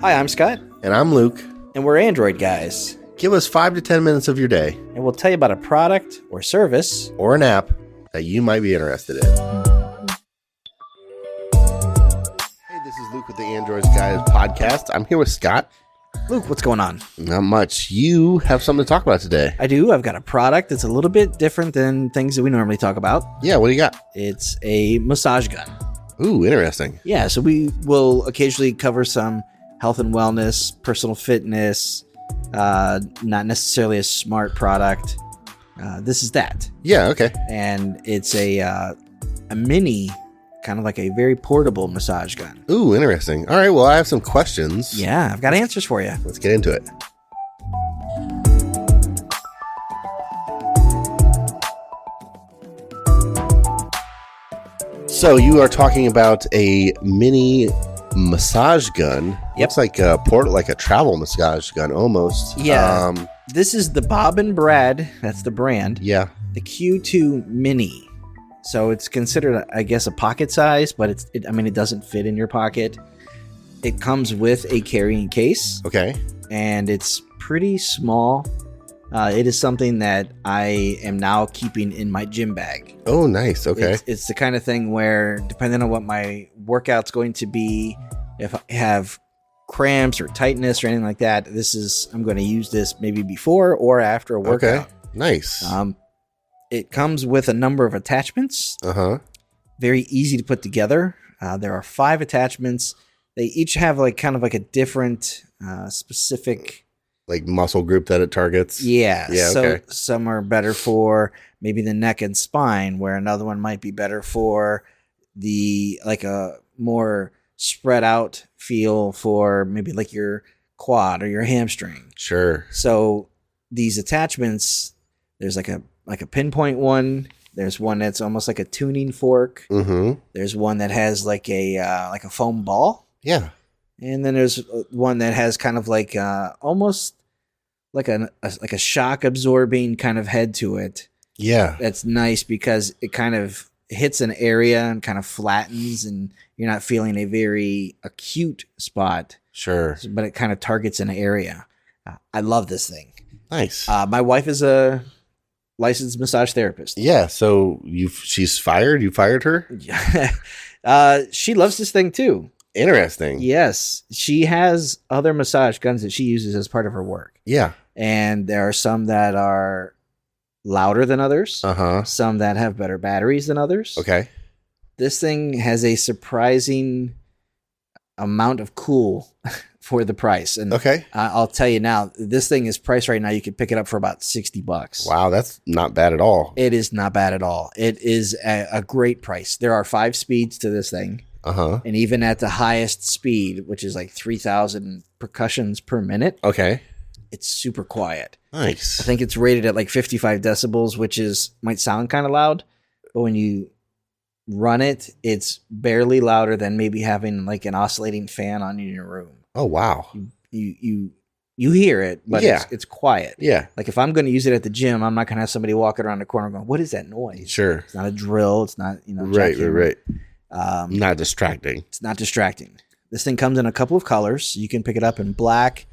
Hi, I'm Scott, And I'm Luke. and we're Android Guys, Give us 5 to 10 minutes of your day and we'll tell you about a product or service. or an app that you might be interested in. Hey, this is Luke with the Androids Guys podcast. I'm here with Scott. Luke, what's going on? Not much. You have something to talk about today. I do. I've got a product that's a little bit different than things that we normally talk about. Yeah, what do you got? It's a massage gun. Ooh, interesting. Yeah, so we will occasionally cover some health and wellness, personal fitness, not necessarily a smart product. This is that. Yeah, okay. And it's a mini, kind of like a very portable massage gun. Ooh, interesting. All right, well, I have some questions. Yeah, I've got answers for you. Let's get into it. So you are talking about a mini massage gun. Yep. Looks like a travel massage gun almost. Yeah. This is the Bob and Brad. That's the brand. Yeah. The Q2 Mini. So it's considered, I guess, a pocket size, but it doesn't fit in your pocket. It comes with a carrying case, Okay. and it's pretty small. It is something that I am now keeping in my gym bag. Oh, nice. Okay. It's the kind of thing where, depending on what my workout's going to be, if I have cramps or tightness or anything like that, I'm going to use this maybe before or after a workout. Okay. Nice. It comes with a number of attachments. Uh-huh. Very easy to put together. There are 5 attachments. They each have kind of a different specific. Like muscle group that it targets. Yeah. Yeah, So okay. some are better for maybe the neck and spine, where another one might be better for a more spread out feel for maybe like your quad or your hamstring. Sure. So these attachments, there's like a pinpoint one. There's one that's almost like a tuning fork. Mm-hmm. There's one that has like a foam ball. Yeah. And then there's one that has kind of like almost like a shock absorbing kind of head to it. Yeah. That's nice because it kind of hits an area and kind of flattens, and you're not feeling a very acute spot, Sure. but it kind of targets an area. I love this thing. Nice. My wife is a licensed massage therapist. Yeah. So she's fired? You fired her? She loves this thing too. Interesting. Yes, she has other massage guns that she uses as part of her work. Yeah. And there are some that are louder than others, Uh-huh. some that have better batteries than others. Okay. This thing has a surprising amount of cool for the price. And Okay. I'll tell you now, this thing is priced right now. You could pick it up for about $60. Wow, that's not bad at all. It is not bad at all. It is a great price. There are 5 speeds to this thing. Uh-huh. And even at the highest speed, which is like 3,000 percussions per minute, Okay. it's super quiet. I Nice. think it's rated at like 55 decibels, which might sound kind of loud, but when you run it, it's barely louder than maybe having like an oscillating fan on in your room. Oh, wow. You hear it, but Yeah. it's quiet. Yeah. Like if I'm going to use it at the gym, I'm not going to have somebody walking around the corner going, "What is that noise?" Sure. It's not a drill. It's not Right. jackhammer. Right. Not distracting. It's not distracting. This thing comes in a couple of colors. You can pick it up in black.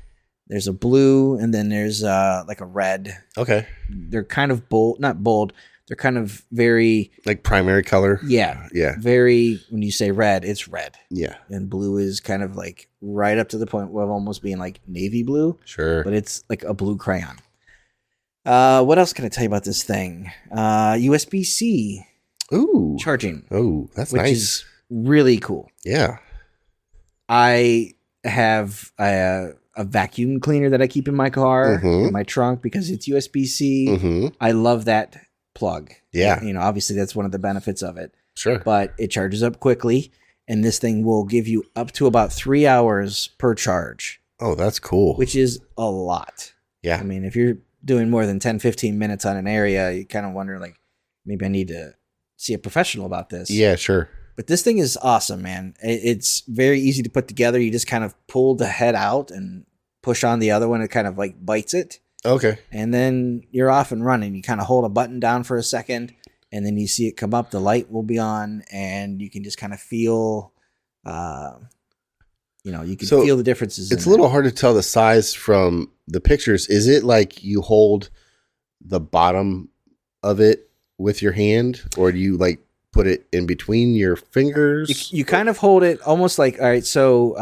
There's a blue, and then there's like a red. Okay. They're kind of bold, not bold. They're kind of very, Like primary color. yeah, Yeah. very, when you say red, it's red. Yeah. And blue is kind of like right up to the point of almost being like navy blue, Sure. but it's like a blue crayon. What else can I tell you about this thing? USB-C Ooh. charging, Oh, that's which nice. is really cool. Yeah. I have a vacuum cleaner that I keep in my car, Mhm. in my trunk, because it's USB-C. Mm-hmm. I love that plug. Yeah. Obviously that's one of the benefits of it, Sure. but it charges up quickly, and this thing will give you up to about 3 hours per charge, Oh, that's cool. which is a lot. Yeah. I mean, if you're doing more than 10, 15 minutes on an area, you kind of wonder, like, maybe I need to see a professional about this. Yeah, sure. But this thing is awesome, man. It's very easy to put together. You just kind of pull the head out and push on the other one. It kind of like bites it. Okay. And then you're off and running. You kind of hold a button down for a second, and then you see it come up. The light will be on, and you can just kind of feel you can So feel the differences. It's a little hard to tell the size from the pictures. Is it like you hold the bottom of it with your hand, or do you like put it in between your fingers? You kind of hold it almost like, all right, so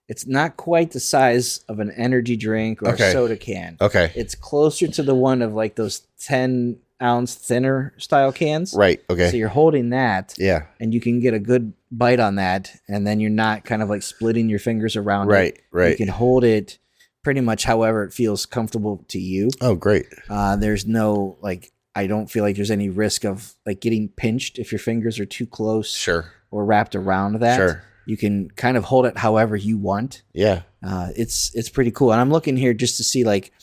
it's not quite the size of an energy drink or a soda can. Okay. It's closer to the one of like those 10-ounce thinner style cans. Right. Okay. So you're holding that. Yeah. And you can get a good bite on that. And then you're not kind of like splitting your fingers around it. Right. You can hold it pretty much however it feels comfortable to you. Oh, great. There's no like, I don't feel like there's any risk of like getting pinched if your fingers are too close. Sure. Or wrapped around that. Sure. You can kind of hold it however you want. Yeah. It's pretty cool. And I'm looking here just to see like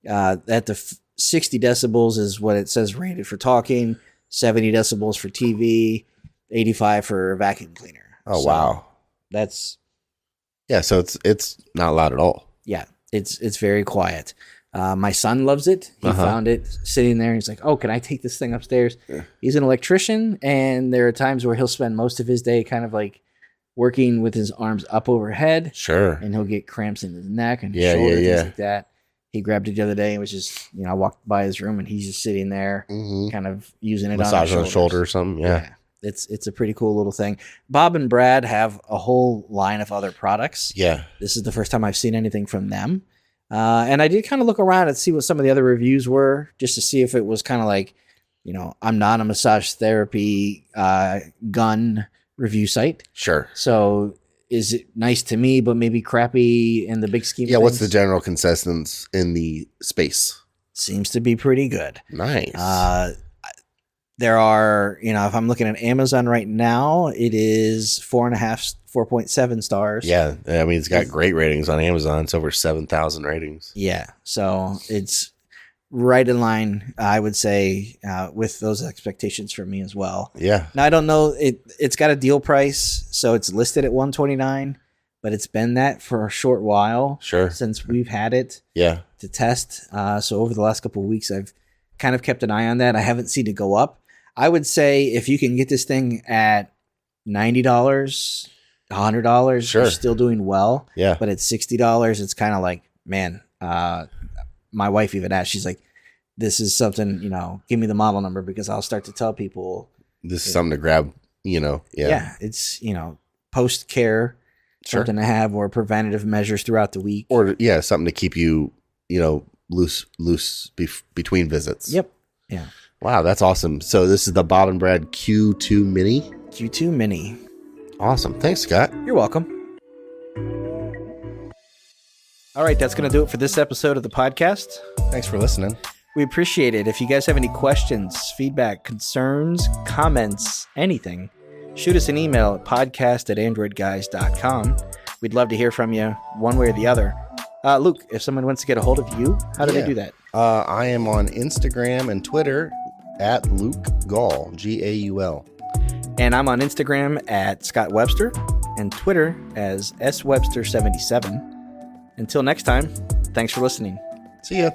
at the 60 decibels is what it says rated for talking, 70 decibels for TV, 85 for a vacuum cleaner. Oh, wow. That's so it's not loud at all. Yeah, it's very quiet. My son loves it. He found it sitting there. He's like, "Oh, can I take this thing upstairs?" Yeah. He's an electrician, and there are times where he'll spend most of his day kind of like working with his arms up overhead. Sure. And he'll get cramps in his neck and his shoulder, things like that. He grabbed it the other day and was just, I walked by his room and he's just sitting there kind of using it massage on the shoulder or something. Yeah. It's a pretty cool little thing. Bob and Brad have a whole line of other products. Yeah. This is the first time I've seen anything from them. And I did kind of look around and see what some of the other reviews were just to see if it was kind of like, I'm not a massage therapy gun review site. Sure. So is it nice to me, but maybe crappy in the big scheme of things? What's the general consensus in the space? Seems to be pretty good. Nice. There are, if I'm looking at Amazon right now, it is 4.5, 4.7 stars. Yeah. I mean, it's got great ratings on Amazon. It's over 7,000 ratings. Yeah. So it's right in line, I would say, with those expectations for me as well. Yeah. Now, I don't know. It's got a deal price, so it's listed at $129, but it's been that for a short while. Sure. Since we've had it. Yeah. To test. So over the last couple of weeks, I've kind of kept an eye on that. I haven't seen it go up. I would say if you can get this thing at $90, $100, sure, you're still doing well. Yeah. But at $60, it's kind of like, man, my wife even asked, she's like, this is something, give me the model number because I'll start to tell people. This is something to grab, Yeah. Yeah. It's, post-care, something to have, or preventative measures throughout the week. Or, something to keep you, loose between visits. Yep. Yeah. Wow, that's awesome. So this is the Bob and Brad Q2 Mini? Q2 Mini. Awesome. Thanks, Scott. You're welcome. All right, that's going to do it for this episode of the podcast. Thanks for listening. We appreciate it. If you guys have any questions, feedback, concerns, comments, anything, shoot us an email at podcast@AndroidGuys.com. We'd love to hear from you one way or the other. Luke, if someone wants to get a hold of you, how do they do that? I am on Instagram and Twitter at Luke Gaul, Gaul. And I'm on Instagram at Scott Webster and Twitter as SWebster77. Until next time, thanks for listening. See ya.